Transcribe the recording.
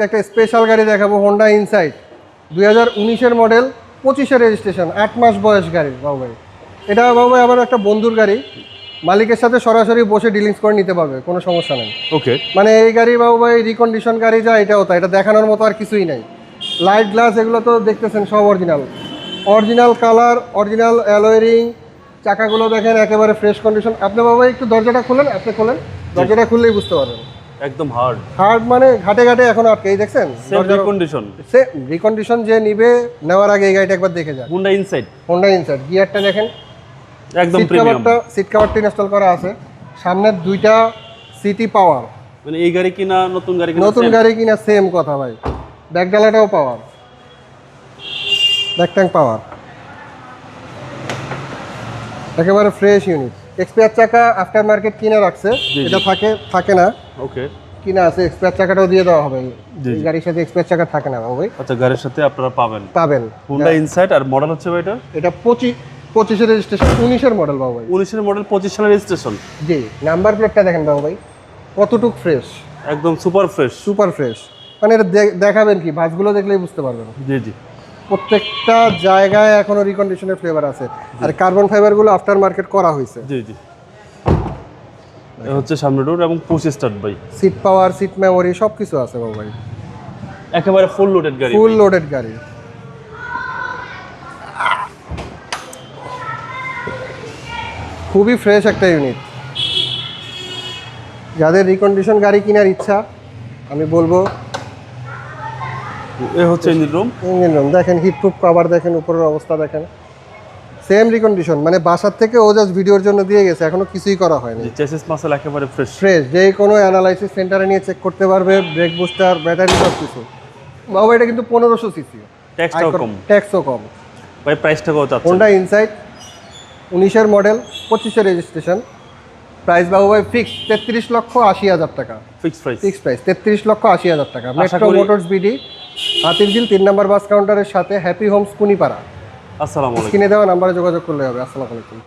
একটা স্পেশাল গাড়ি দেখাবো, হোন্ডা ইনসাইট 2019-এর মডেল, 25-এর রেজিস্ট্রেশন, 8 মাস বয়স গাড়ি বাবু ভাই। এটা বাবু ভাই আমার একটা বন্ধুর গাড়ি, মালিকের সাথে সরাসরি বসে ডিলিংস করে নিতে পারবে, কোনো সমস্যা নেই। ওকে, মানে এই গাড়ি বাবু ভাই রিকন্ডিশন গাড়ি যা এটাও তাই, এটা দেখানোর মতো আর কিছুই নাই। লাইট গ্লাস এগুলো তো দেখতেছেন সব অরিজিনাল কালার, অরিজিনাল অ্যালয়, চাকাগুলো দেখেন একেবারে ফ্রেশ কন্ডিশন। আপনি বাবু ভাই একটু দরজাটা খুলেন, দরজাটা খুললেই বুঝতে পারবেন। একদম হার্ড মানে ঘাটে ঘাটে এখন আটকেই দেখছেন কন্ডিশন। সে রিকন্ডিশন যে নিবে নেওয়ার আগে এই গাড়িটা একবার দেখে যান। হোন্ডা ইনসাইট গিয়ারটা দেখেন, একদম প্রিমিয়াম। সিট কভারটা ইনস্টল করা আছে, সামনের দুইটা সিটি পাওয়ার। মানে এই গাড়ি কিনা নতুন গাড়ি কিনা সেম কথা ভাই। ব্যাকডালাটাও পাওয়ার, ব্যাকট্যাঙ্ক পাওয়ার, একেবারে ফ্রেশ ইউনিট। এক্সপায়ার চাকা আফটার মার্কেট কিনে রাখছে, এটা থাকে না। ওকে, কিনা আছে, এক্সপায়ার চাকাটাও দিয়ে দেওয়া হবে। এই গাড়ির সাথে এক্সপায়ার চাকা থাকে না ভাই। আচ্ছা, গাড়ির সাথে আপনারা পাবেন হোন্ডা হ্যাঁ। ইনসাইট। আর মডেল হচ্ছে এটা 25-এর রেজিস্ট্রেশন, 19-এর মডেল বাবু ভাই। 19-এর মডেল, 25 সালের রেজিস্ট্রেশন। জি, নাম্বার প্লেটটা দেখেন বাবু ভাই, কতটুক ফ্রেশ, একদম সুপার ফ্রেশ। মানে এটা দেখাবেন কি, ভাঁজগুলো দেখলেই বুঝতে পারবেন। জি, প্রত্যেকটা জায়গায় এখনো রিকন্ডিশনের ফ্লেভার আছে, আর কার্বন ফাইবারগুলো আফটার মার্কেট করা হয়েছে। জি। এটা হচ্ছে সামনে ডোর এবং পুশ স্টার্ট ভাই। সিট পাওয়ার, সিট মেমোরি সবকিছু আছে বাবু ভাই। একেবারে ফুল লোডেড গাড়ি। খুবই ফ্রেশ একটা ইউনিট। যাদের রিকন্ডিশন গাড়ি কেনার ইচ্ছা, আমি বলবো এ হচ্ছে ইঞ্জিন রুম দেখেন, হিটপ্রুফ কভার দেখেন, উপরের অবস্থা দেখেন, সেম রিকন্ডিশন। মানে বাসার থেকে ও জাস্ট ভিডিওর জন্য দিয়ে গেছে, এখনো কিছুই করা হয়নি। চেসিস মাসল একেবারে ফ্রেশ। যে কোনো অ্যানালাইসিস সেন্টারে নিয়ে চেক করতে পারবে, ব্রেক বুস্টার, ব্যাটারি সব কিছু। বাবা এটা কিন্তু 1500 সিসি, ট্যাক্সও কম ভাই। প্রাইসটা কত আছে? হোন্ডা ইনসাইট 19-এর মডেল, 25-এর রেজিস্ট্রেশন। প্রাইস বাবু ভাই ফিক্স 33,80,000 টাকা। ফিক্স প্রাইস 33,80,000 টাকা। Metro motors BD, Hatirjheel 3 number bus কাউন্টারের সাথে, হ্যাপি হোমস কুনিপাড়া। আসসালামু আলাইকুম। স্ক্রিনে দেওয়া নাম্বারে যোগাযোগ করলে হবে। আসসালামু আলাইকুম।